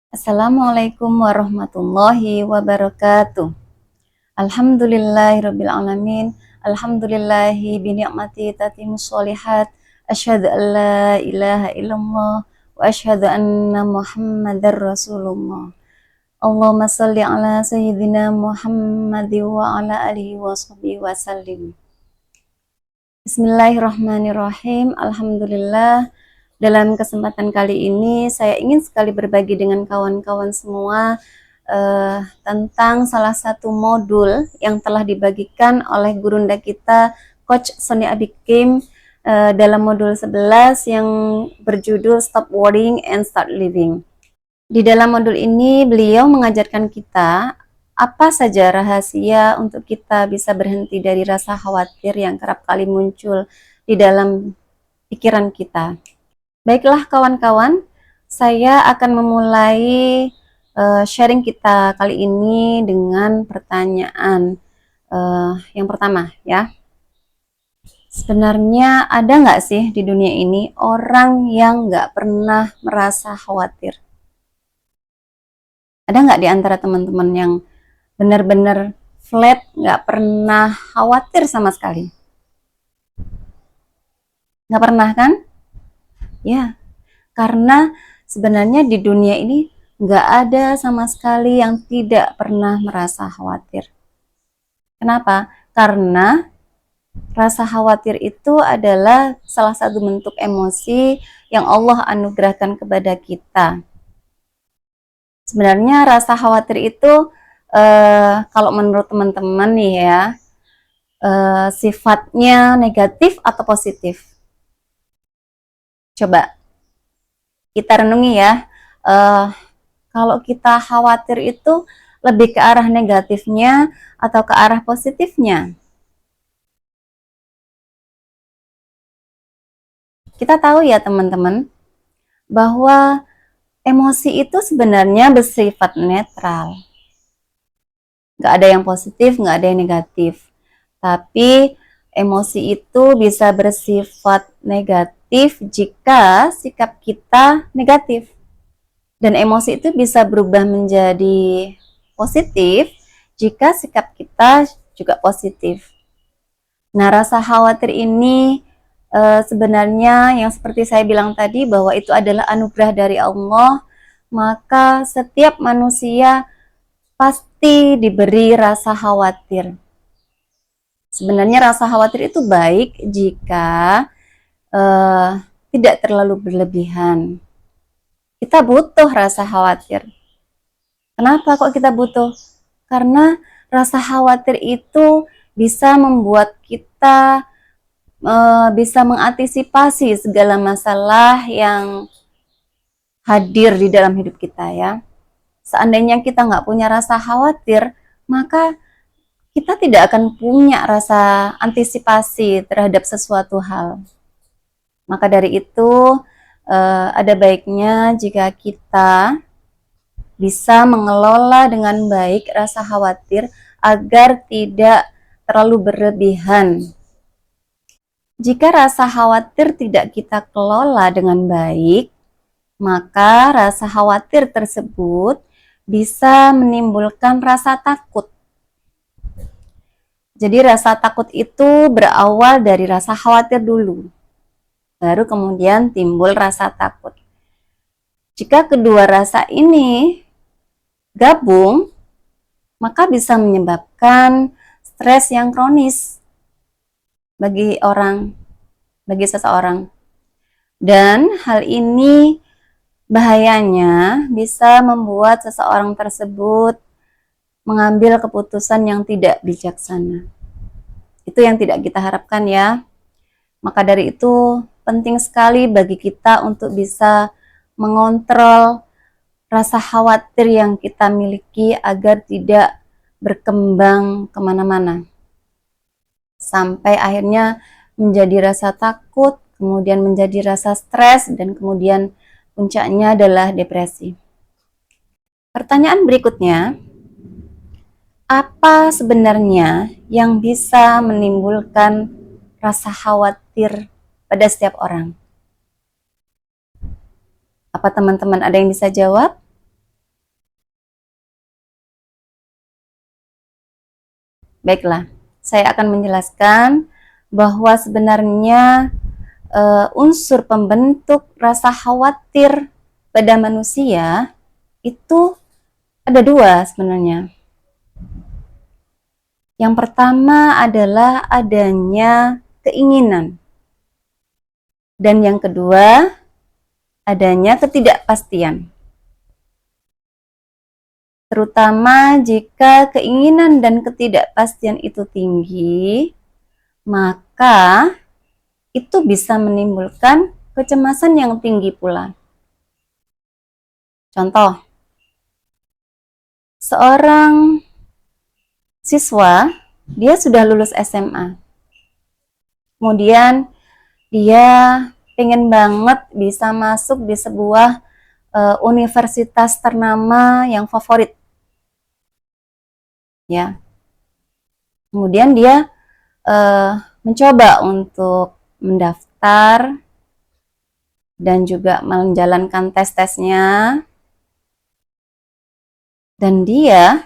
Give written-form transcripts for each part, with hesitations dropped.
Assalamualaikum warahmatullahi wabarakatuh. Alhamdulillahirabbil alamin. Alhamdulillahi bi ni'mati tatimmus sholihat. Asyhadu an la ilaha illallah wa asyhadu anna Muhammadar Rasulullah. Allahumma shalli ala sayyidina Muhammadin wa ala alihi wa sahbihi wa sallim. Bismillahirrahmanirrahim. Alhamdulillah. Dalam kesempatan kali ini saya ingin sekali berbagi dengan kawan-kawan semua tentang salah satu modul yang telah dibagikan oleh gurunda kita Coach Sony Abikim dalam modul 11 yang berjudul Stop Worrying and Start Living. Di dalam modul ini beliau mengajarkan kita apa saja rahasia untuk kita bisa berhenti dari rasa khawatir yang kerap kali muncul di dalam pikiran kita. Baiklah kawan-kawan, saya akan memulai sharing kita kali ini dengan pertanyaan yang pertama ya. Sebenarnya ada nggak sih di dunia ini orang yang nggak pernah merasa khawatir? Ada nggak di antara teman-teman yang benar-benar flat, nggak pernah khawatir sama sekali? Nggak pernah kan? Ya, karena sebenarnya di dunia ini nggak ada sama sekali yang tidak pernah merasa khawatir. Kenapa? Karena rasa khawatir itu adalah salah satu bentuk emosi yang Allah anugerahkan kepada kita. Sebenarnya rasa khawatir itu kalau menurut teman-teman nih ya, sifatnya negatif atau positif? Coba kita renungi ya. Kalau kita khawatir itu lebih ke arah negatifnya atau ke arah positifnya? Kita tahu ya teman-teman, bahwa emosi itu sebenarnya bersifat netral. Nggak ada yang positif, nggak ada yang negatif. Tapi emosi itu bisa bersifat negatif jika sikap kita negatif. Dan emosi itu bisa berubah menjadi positif jika sikap kita juga positif. Nah, rasa khawatir ini sebenarnya yang seperti saya bilang tadi bahwa itu adalah anugerah dari Allah, maka setiap manusia pasti diberi rasa khawatir. Sebenarnya rasa khawatir itu baik jika tidak terlalu berlebihan. Kita butuh rasa khawatir. Kenapa kok kita butuh? Karena rasa khawatir itu bisa membuat kita bisa mengantisipasi segala masalah yang hadir di dalam hidup kita ya. Seandainya kita nggak punya rasa khawatir, maka kita tidak akan punya rasa antisipasi terhadap sesuatu hal. Maka dari itu ada baiknya jika kita bisa mengelola dengan baik rasa khawatir agar tidak terlalu berlebihan. Jika rasa khawatir tidak kita kelola dengan baik, maka rasa khawatir tersebut bisa menimbulkan rasa takut. Jadi rasa takut itu berawal dari rasa khawatir dulu. Baru kemudian timbul rasa takut. Jika kedua rasa ini gabung, maka bisa menyebabkan stres yang kronis bagi seseorang. Dan hal ini bahayanya bisa membuat seseorang tersebut mengambil keputusan yang tidak bijaksana. Itu yang tidak kita harapkan ya. Maka dari itu penting sekali bagi kita untuk bisa mengontrol rasa khawatir yang kita miliki agar tidak berkembang kemana-mana. Sampai akhirnya menjadi rasa takut, kemudian menjadi rasa stres, dan kemudian puncaknya adalah depresi. Pertanyaan berikutnya, apa sebenarnya yang bisa menimbulkan rasa khawatir pada setiap orang? Apa teman-teman ada yang bisa jawab? Baiklah, saya akan menjelaskan bahwa sebenarnya unsur pembentuk rasa khawatir pada manusia itu ada dua sebenarnya. Yang pertama adalah adanya keinginan. Dan yang kedua, adanya ketidakpastian. Terutama jika keinginan dan ketidakpastian itu tinggi, maka itu bisa menimbulkan kecemasan yang tinggi pula. Contoh, seorang siswa, dia sudah lulus SMA. Kemudian dia pengen banget bisa masuk di sebuah universitas ternama yang favorit. Ya. Kemudian dia mencoba untuk mendaftar dan juga menjalankan tes-tesnya. Dan dia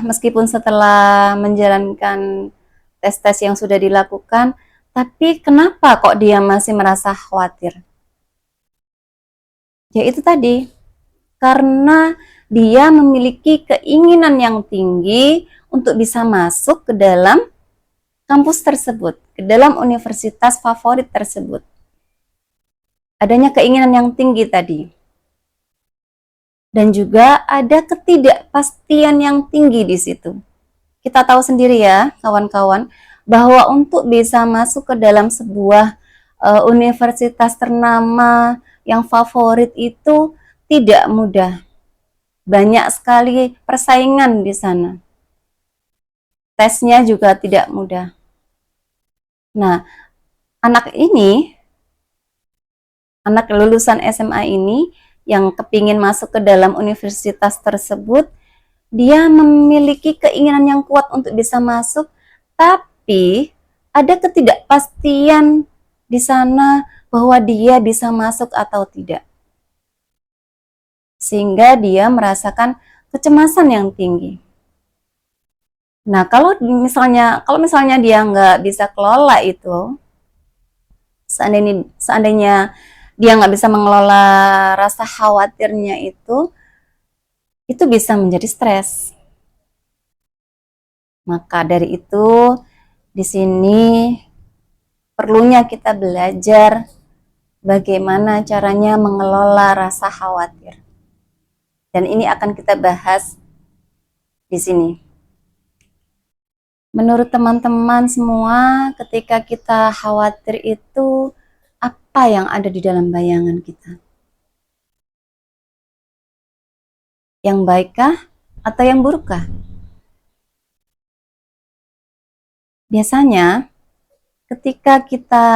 meskipun setelah menjalankan tes-tes yang sudah dilakukan, tapi kenapa kok dia masih merasa khawatir? Ya itu tadi, karena dia memiliki keinginan yang tinggi untuk bisa masuk ke dalam kampus tersebut, ke dalam universitas favorit tersebut. Adanya keinginan yang tinggi tadi. Dan juga ada ketidakpastian yang tinggi di situ. Kita tahu sendiri ya, kawan-kawan, bahwa untuk bisa masuk ke dalam sebuah universitas ternama yang favorit itu tidak mudah. Banyak sekali persaingan di sana. Tesnya juga tidak mudah. Nah, anak lulusan SMA ini yang kepingin masuk ke dalam universitas tersebut, dia memiliki keinginan yang kuat untuk bisa masuk, tapi ada ketidakpastian di sana bahwa dia bisa masuk atau tidak. Sehingga dia merasakan kecemasan yang tinggi. Nah, kalau misalnya dia nggak bisa kelola itu, seandainya dia nggak bisa mengelola rasa khawatirnya itu bisa menjadi stres. Maka dari itu, di sini perlunya kita belajar bagaimana caranya mengelola rasa khawatir. Dan ini akan kita bahas di sini. Menurut teman-teman semua, ketika kita khawatir itu, apa yang ada di dalam bayangan kita? Yang baikkah atau yang burukkah? Biasanya, ketika kita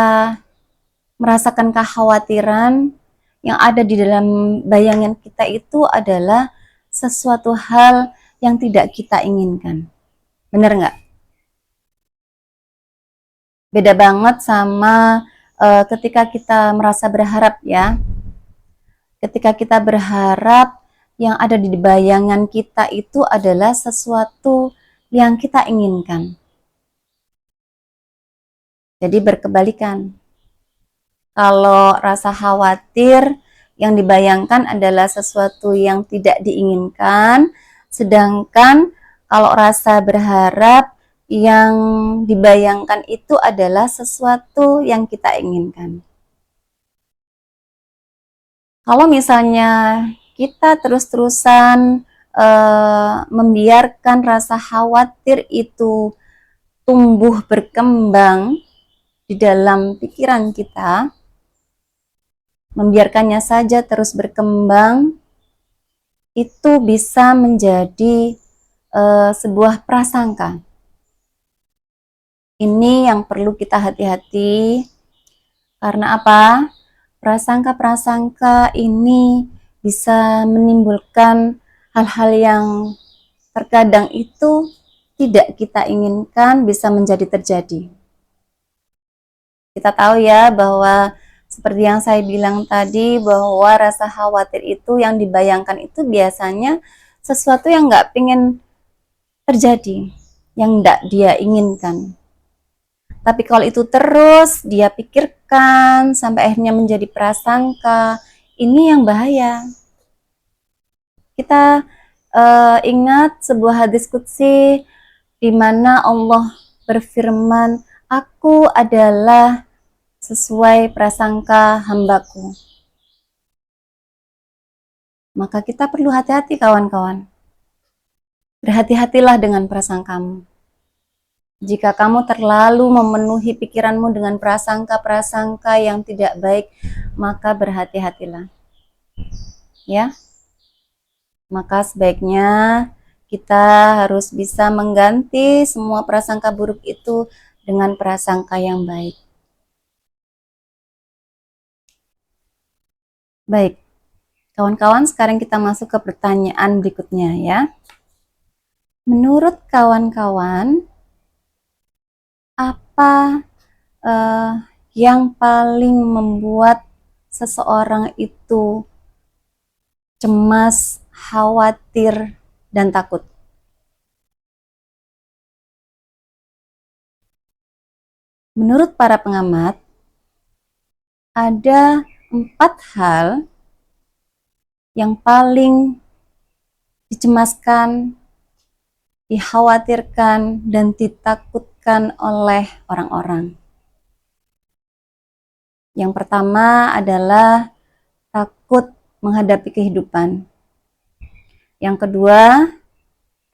merasakan kekhawatiran, yang ada di dalam bayangan kita itu adalah sesuatu hal yang tidak kita inginkan. Bener nggak? Beda banget sama ketika kita merasa berharap ya. Ketika kita berharap, yang ada di bayangan kita itu adalah sesuatu yang kita inginkan. Jadi berkebalikan. Kalau rasa khawatir yang dibayangkan adalah sesuatu yang tidak diinginkan, sedangkan kalau rasa berharap yang dibayangkan itu adalah sesuatu yang kita inginkan. Kalau misalnya kita terus-terusan membiarkan rasa khawatir itu tumbuh berkembang di dalam pikiran kita, membiarkannya saja terus berkembang, itu bisa menjadi sebuah prasangka. Ini yang perlu kita hati-hati, karena apa? Prasangka-prasangka ini bisa menimbulkan hal-hal yang terkadang itu tidak kita inginkan bisa menjadi terjadi. Kita tahu ya bahwa seperti yang saya bilang tadi, bahwa rasa khawatir itu yang dibayangkan itu biasanya sesuatu yang nggak pengen terjadi. yang tidak dia inginkan. Tapi kalau itu terus dia pikirkan sampai akhirnya menjadi prasangka, ini yang bahaya. Kita ingat sebuah hadis qudsi di mana Allah berfirman, "Aku adalah sesuai prasangka hambaku." Maka kita perlu hati-hati kawan-kawan. Berhati-hatilah dengan prasangkamu. Jika kamu terlalu memenuhi pikiranmu dengan prasangka-prasangka yang tidak baik, maka berhati-hatilah. Ya. Maka sebaiknya kita harus bisa mengganti semua prasangka buruk itu dengan prasangka yang baik. Baik, kawan-kawan, sekarang kita masuk ke pertanyaan berikutnya ya. Menurut kawan-kawan, apa yang paling membuat seseorang itu cemas, khawatir, dan takut? Menurut para pengamat, ada 4 hal yang paling dicemaskan, dikhawatirkan, dan ditakutkan oleh orang-orang. Yang pertama adalah takut menghadapi kehidupan. Yang kedua,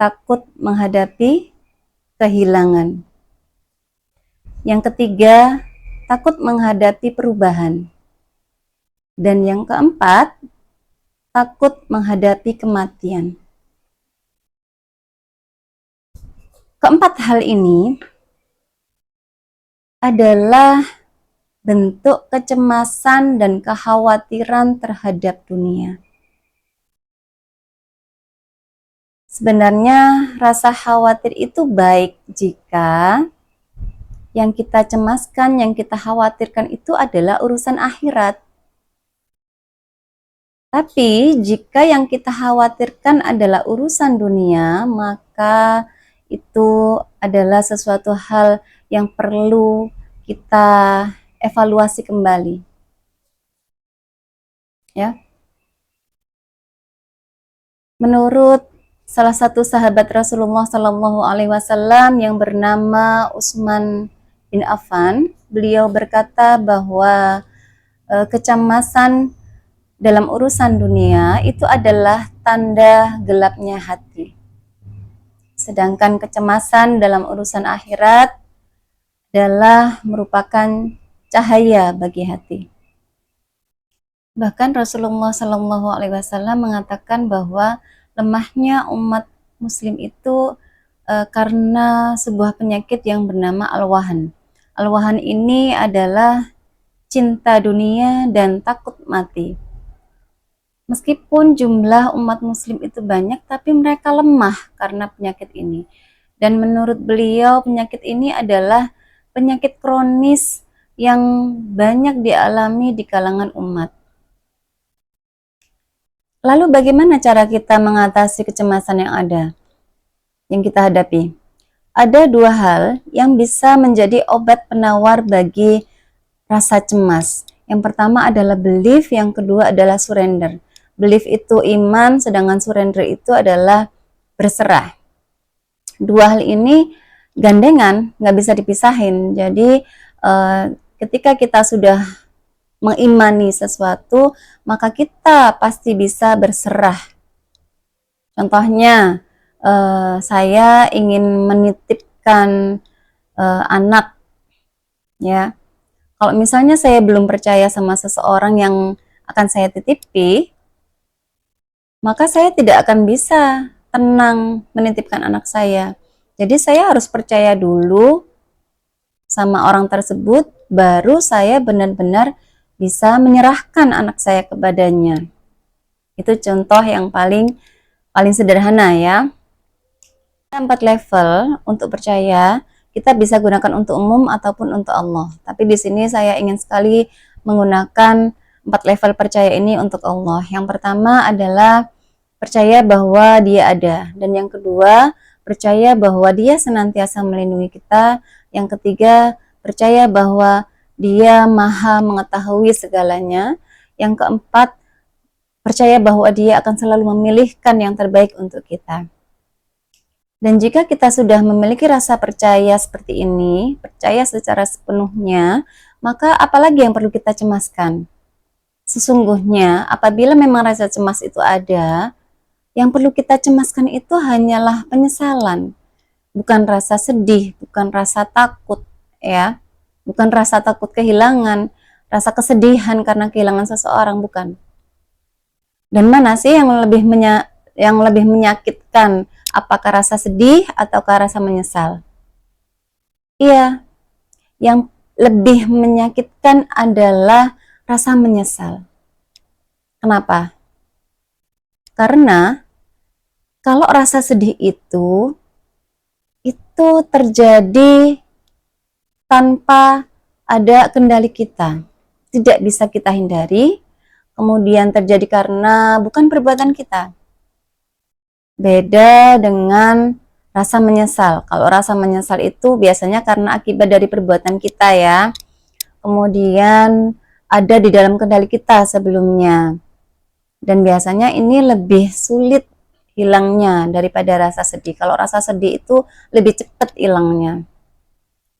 takut menghadapi kehilangan. Yang ketiga, takut menghadapi perubahan. Dan yang keempat, takut menghadapi kematian. Keempat hal ini adalah bentuk kecemasan dan kekhawatiran terhadap dunia. Sebenarnya rasa khawatir itu baik jika yang kita cemaskan, yang kita khawatirkan itu adalah urusan akhirat. Tapi jika yang kita khawatirkan adalah urusan dunia, maka itu adalah sesuatu hal yang perlu kita evaluasi kembali. Ya. Menurut salah satu sahabat Rasulullah Shallallahu Alaihi Wasallam yang bernama Utsman bin Affan, beliau berkata bahwa kecemasan dalam urusan dunia itu adalah tanda gelapnya hati. Sedangkan kecemasan dalam urusan akhirat adalah merupakan cahaya bagi hati. Bahkan Rasulullah Shallallahu Alaihi Wasallam mengatakan bahwa lemahnya umat Muslim itu karena sebuah penyakit yang bernama al-wahan. Al-wahan ini adalah cinta dunia dan takut mati. Meskipun jumlah umat Muslim itu banyak, tapi mereka lemah karena penyakit ini. Dan menurut beliau, penyakit ini adalah penyakit kronis yang banyak dialami di kalangan umat. Lalu bagaimana cara kita mengatasi kecemasan yang ada, yang kita hadapi? Ada 2 hal yang bisa menjadi obat penawar bagi rasa cemas. Yang pertama adalah belief, yang kedua adalah surrender. Belief itu iman, sedangkan surrender itu adalah berserah. 2 hal ini gandengan, nggak bisa dipisahin. Jadi ketika kita sudah mengimani sesuatu, maka kita pasti bisa berserah. Contohnya, saya ingin menitipkan anak, ya. Kalau misalnya saya belum percaya sama seseorang yang akan saya titipi, maka saya tidak akan bisa tenang menitipkan anak saya. Jadi saya harus percaya dulu sama orang tersebut, baru saya benar-benar bisa menyerahkan anak saya kepadanya. Itu contoh yang paling sederhana ya. 4 level untuk percaya, kita bisa gunakan untuk umum ataupun untuk Allah. Tapi di sini saya ingin sekali menggunakan 4 level percaya ini untuk Allah. Yang pertama adalah percaya bahwa Dia ada, dan yang kedua percaya bahwa Dia senantiasa melindungi kita. Yang ketiga, percaya bahwa Dia Maha mengetahui segalanya. Yang keempat, percaya bahwa Dia akan selalu memilihkan yang terbaik untuk kita. Dan jika kita sudah memiliki rasa percaya seperti ini, percaya secara sepenuhnya, maka apalagi yang perlu kita cemaskan? Sesungguhnya, apabila memang rasa cemas itu ada, yang perlu kita cemaskan itu hanyalah penyesalan, bukan rasa sedih, bukan rasa takut, ya, bukan rasa takut kehilangan, rasa kesedihan karena kehilangan seseorang, bukan. Dan mana sih yang lebih menyakitkan? Apakah rasa sedih ataukah rasa menyesal? Iya, yang lebih menyakitkan adalah rasa menyesal. Kenapa? Karena kalau rasa sedih itu terjadi tanpa ada kendali kita, tidak bisa kita hindari, kemudian terjadi karena bukan perbuatan kita. Beda dengan rasa menyesal. Kalau rasa menyesal itu biasanya karena akibat dari perbuatan kita, ya. Kemudian ada di dalam kendali kita sebelumnya. Dan biasanya ini lebih sulit hilangnya daripada rasa sedih. Kalau rasa sedih itu lebih cepat hilangnya.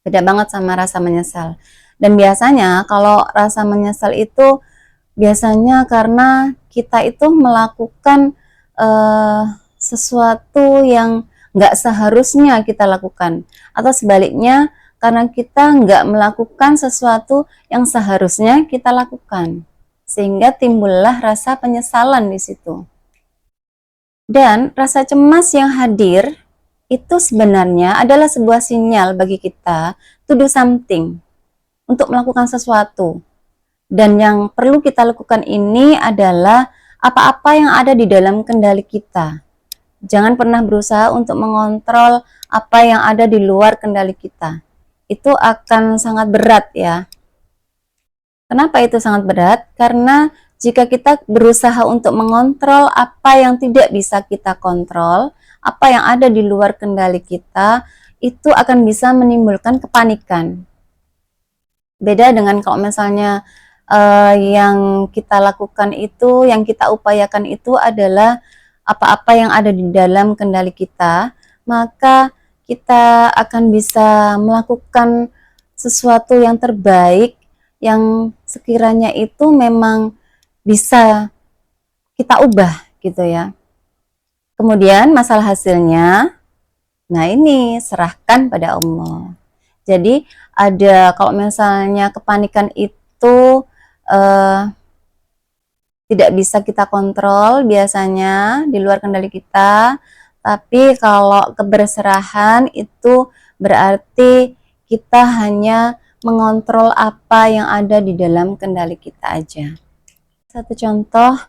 Beda banget sama rasa menyesal. Dan biasanya kalau rasa menyesal itu biasanya karena kita itu melakukan sesuatu yang nggak seharusnya kita lakukan, atau sebaliknya karena kita nggak melakukan sesuatu yang seharusnya kita lakukan, sehingga timbullah rasa penyesalan di situ. Dan rasa cemas yang hadir itu sebenarnya adalah sebuah sinyal bagi kita to do something, untuk melakukan sesuatu. Dan yang perlu kita lakukan ini adalah apa-apa yang ada di dalam kendali kita. Jangan pernah berusaha untuk mengontrol apa yang ada di luar kendali kita. Itu akan sangat berat, ya. Kenapa itu sangat berat? Karena jika kita berusaha untuk mengontrol apa yang tidak bisa kita kontrol, apa yang ada di luar kendali kita, itu akan bisa menimbulkan kepanikan. Beda dengan kalau misalnya yang kita lakukan itu, yang kita upayakan itu adalah apa-apa yang ada di dalam kendali kita, maka kita akan bisa melakukan sesuatu yang terbaik, yang sekiranya itu memang bisa kita ubah, gitu ya. Kemudian masalah hasilnya, nah ini serahkan pada Allah. Jadi kalau misalnya kepanikan itu tidak bisa kita kontrol biasanya di luar kendali kita, tapi kalau keberserahan itu berarti kita hanya mengontrol apa yang ada di dalam kendali kita aja. Satu contoh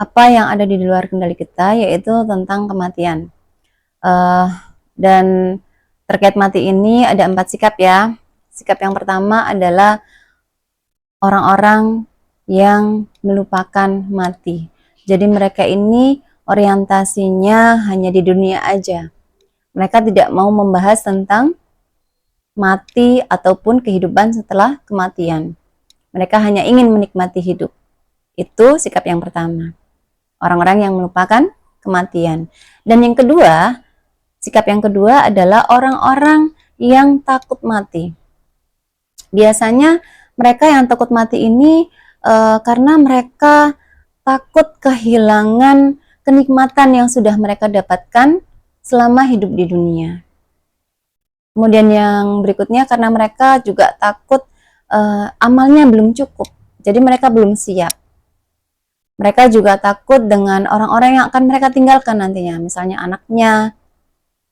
apa yang ada di luar kendali kita yaitu tentang kematian. Dan terkait mati ini ada 4 sikap, ya. Sikap yang pertama adalah orang-orang yang melupakan mati. Jadi mereka ini orientasinya hanya di dunia aja. Mereka tidak mau membahas tentang mati ataupun kehidupan setelah kematian. Mereka hanya ingin menikmati hidup. Itu sikap yang pertama. Orang-orang yang melupakan kematian. Dan yang kedua, sikap yang kedua adalah orang-orang yang takut mati. Biasanya mereka yang takut mati ini karena mereka takut kehilangan kenikmatan yang sudah mereka dapatkan selama hidup di dunia. Kemudian yang berikutnya karena mereka juga takut amalnya belum cukup, jadi mereka belum siap. Mereka juga takut dengan orang-orang yang akan mereka tinggalkan nantinya, misalnya anaknya,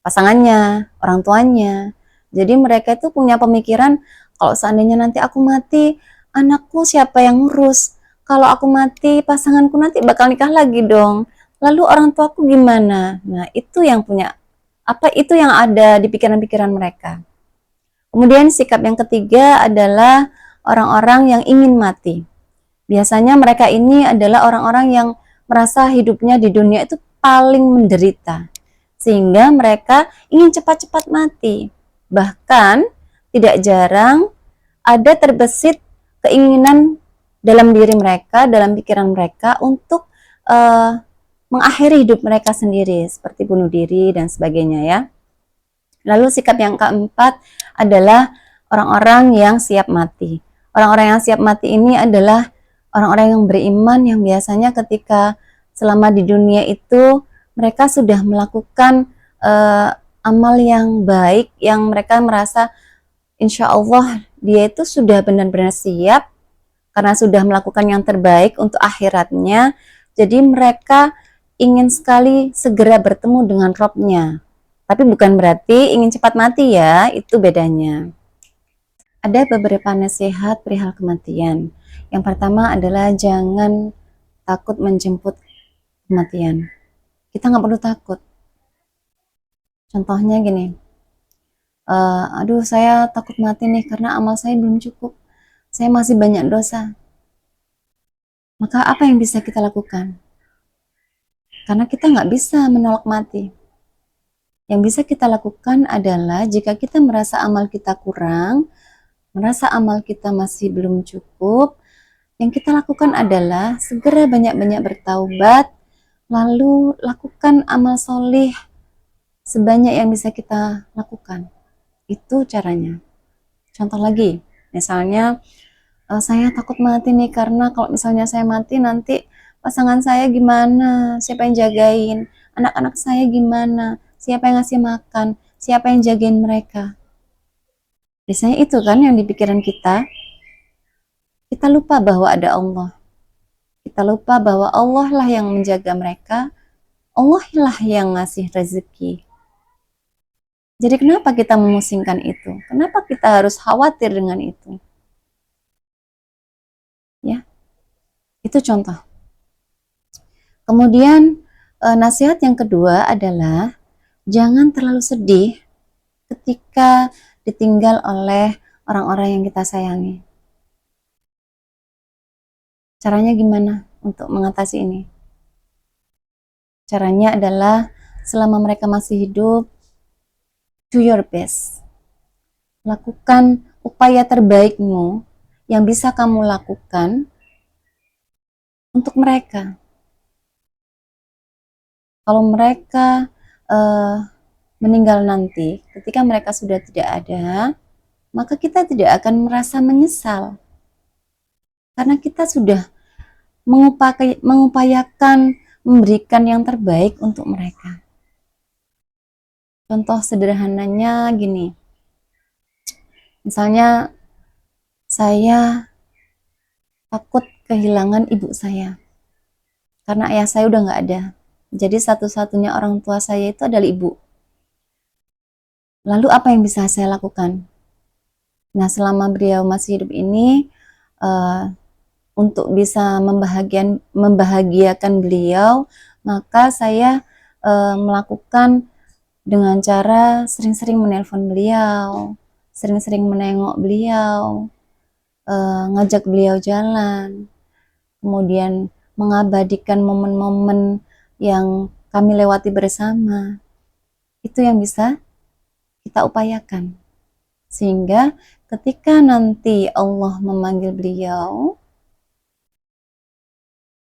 pasangannya, orang tuanya. Jadi mereka itu punya pemikiran, kalau seandainya nanti aku mati, anakku siapa yang ngurus? Kalau aku mati, pasanganku nanti bakal nikah lagi dong. Lalu orang tuaku gimana? Nah, itu yang itu yang ada di pikiran-pikiran mereka. Kemudian sikap yang ketiga adalah orang-orang yang ingin mati. Biasanya mereka ini adalah orang-orang yang merasa hidupnya di dunia itu paling menderita. sehingga mereka ingin cepat-cepat mati. Bahkan tidak jarang ada terbesit keinginan dalam diri mereka, dalam pikiran mereka untuk mengakhiri hidup mereka sendiri, seperti bunuh diri dan sebagainya ya. Lalu sikap yang keempat adalah orang-orang yang siap mati. Orang-orang yang siap mati ini adalah orang-orang yang beriman yang biasanya ketika selama di dunia itu mereka sudah melakukan amal yang baik, yang mereka merasa insya Allah dia itu sudah benar-benar siap karena sudah melakukan yang terbaik untuk akhiratnya. Jadi mereka ingin sekali segera bertemu dengan Robnya. Tapi bukan berarti ingin cepat mati ya, itu bedanya. Ada beberapa nasihat perihal kematian. Yang pertama adalah jangan takut menjemput kematian. Kita nggak perlu takut. Contohnya gini, aduh saya takut mati nih karena amal saya belum cukup. Saya masih banyak dosa. Maka apa yang bisa kita lakukan? Karena kita nggak bisa menolak mati. Yang bisa kita lakukan adalah jika kita merasa amal kita kurang, merasa amal kita masih belum cukup, yang kita lakukan adalah segera banyak-banyak bertaubat, lalu lakukan amal solih sebanyak yang bisa kita lakukan. Itu caranya. Contoh lagi, misalnya saya takut mati nih karena kalau misalnya saya mati nanti pasangan saya gimana, siapa yang jagain, anak-anak saya gimana, siapa yang ngasih makan, siapa yang jagain mereka. Biasanya itu kan yang di pikiran kita. Kita lupa bahwa ada Allah. Kita lupa bahwa Allah lah yang menjaga mereka, Allah lah yang ngasih rezeki. Jadi kenapa kita memusingkan itu? Kenapa kita harus khawatir dengan itu? Ya, itu contoh. Kemudian nasihat yang kedua adalah jangan terlalu sedih ketika ditinggal oleh orang-orang yang kita sayangi. Caranya gimana untuk mengatasi ini? Caranya adalah selama mereka masih hidup, do your best. Lakukan upaya terbaikmu yang bisa kamu lakukan untuk mereka. Kalau mereka meninggal nanti, ketika mereka sudah tidak ada, maka kita tidak akan merasa menyesal. Karena kita sudah mengupayakan memberikan yang terbaik untuk mereka. Contoh sederhananya gini. Misalnya saya takut kehilangan ibu saya. Karena ayah saya udah nggak ada. Jadi satu-satunya orang tua saya itu adalah ibu. Lalu apa yang bisa saya lakukan? Nah, selama beliau masih hidup ini, untuk bisa membahagiakan beliau, maka saya melakukan dengan cara sering-sering menelpon beliau, sering-sering menengok beliau, ngajak beliau jalan, kemudian mengabadikan momen-momen yang kami lewati bersama. Itu yang bisa kita upayakan. Sehingga ketika nanti Allah memanggil beliau,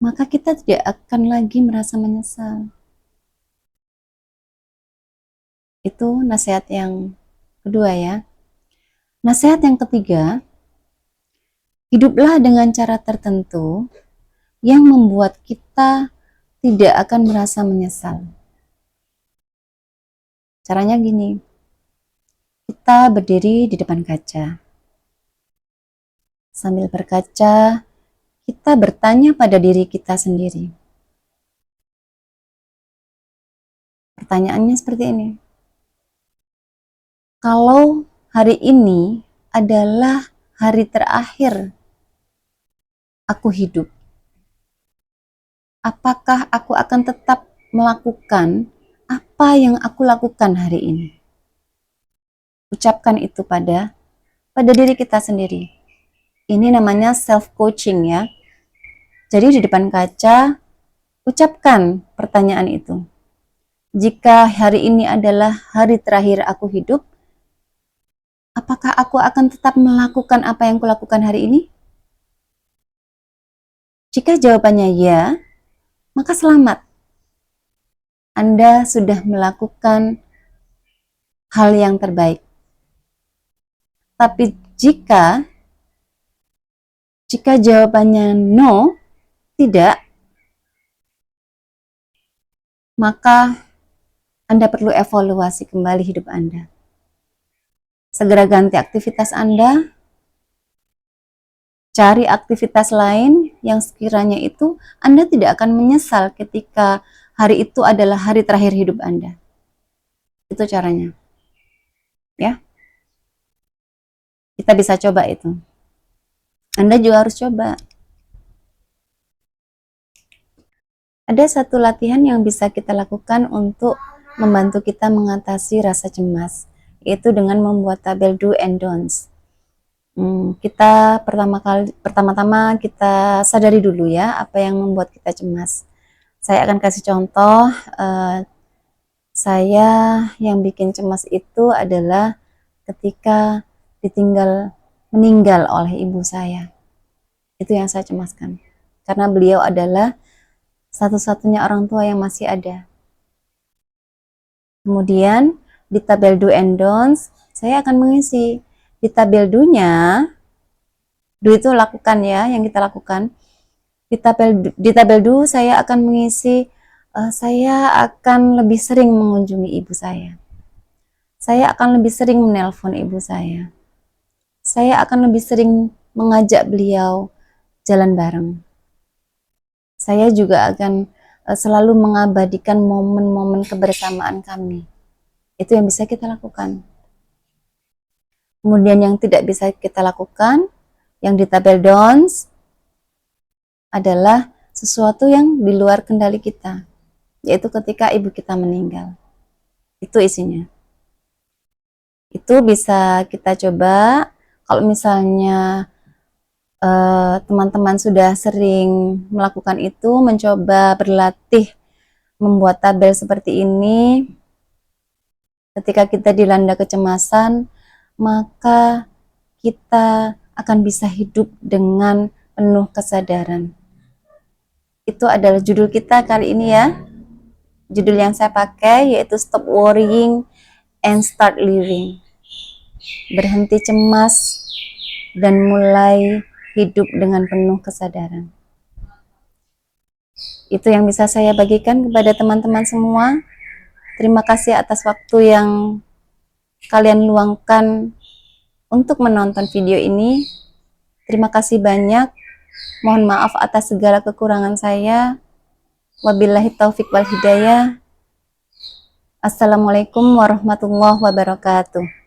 maka kita tidak akan lagi merasa menyesal. Itu nasihat yang kedua ya. Nasihat yang ketiga, hiduplah dengan cara tertentu yang membuat kita tidak akan merasa menyesal. Caranya gini, kita berdiri di depan kaca. Sambil berkaca, kita bertanya pada diri kita sendiri. Pertanyaannya seperti ini. Kalau hari ini adalah hari terakhir aku hidup, apakah aku akan tetap melakukan apa yang aku lakukan hari ini? Ucapkan itu pada diri kita sendiri. Ini namanya self coaching ya. Jadi di depan kaca ucapkan pertanyaan itu. jika hari ini adalah hari terakhir aku hidup, apakah aku akan tetap melakukan apa yang kulakukan hari ini? Jika jawabannya ya, maka selamat. Anda sudah melakukan hal yang terbaik. Tapi jika jawabannya no, tidak, maka Anda perlu evaluasi kembali hidup Anda. Segera ganti aktivitas Anda, cari aktivitas lain yang sekiranya itu Anda tidak akan menyesal ketika hari itu adalah hari terakhir hidup Anda. Itu caranya. Ya. Kita bisa coba itu. Anda juga harus coba. Ada satu latihan yang bisa kita lakukan untuk membantu kita mengatasi rasa cemas, yaitu dengan membuat tabel do and don'ts. Kita pertama-tama kita sadari dulu ya apa yang membuat kita cemas. Saya akan kasih contoh. Saya yang bikin cemas itu adalah ketika meninggal oleh ibu saya. Itu yang saya cemaskan. Karena beliau adalah satu-satunya orang tua yang masih ada. Kemudian di tabel do and don'ts, saya akan mengisi di tabel do-nya. Do itu lakukan ya, yang kita lakukan. Di tabel do saya akan mengisi saya akan lebih sering mengunjungi ibu saya. Saya akan lebih sering menelpon ibu saya. Saya akan lebih sering mengajak beliau jalan bareng. Saya juga akan selalu mengabadikan momen-momen kebersamaan kami. Itu yang bisa kita lakukan. Kemudian yang tidak bisa kita lakukan, yang di tabel don'ts, adalah sesuatu yang di luar kendali kita, yaitu ketika ibu kita meninggal. Itu isinya. Itu bisa kita coba. Kalau misalnya teman-teman sudah sering melakukan itu, mencoba berlatih membuat tabel seperti ini, ketika kita dilanda kecemasan, maka kita akan bisa hidup dengan penuh kesadaran. Itu adalah judul kita kali ini ya. Judul yang saya pakai yaitu Stop Worrying and Start Living. Berhenti cemas dan mulai hidup dengan penuh kesadaran. Itu yang bisa saya bagikan kepada teman-teman semua. Terima kasih atas waktu yang kalian luangkan untuk menonton video ini. Terima kasih banyak. Mohon maaf atas segala kekurangan saya. Wabillahi taufik wal hidayah. Assalamualaikum warahmatullahi wabarakatuh.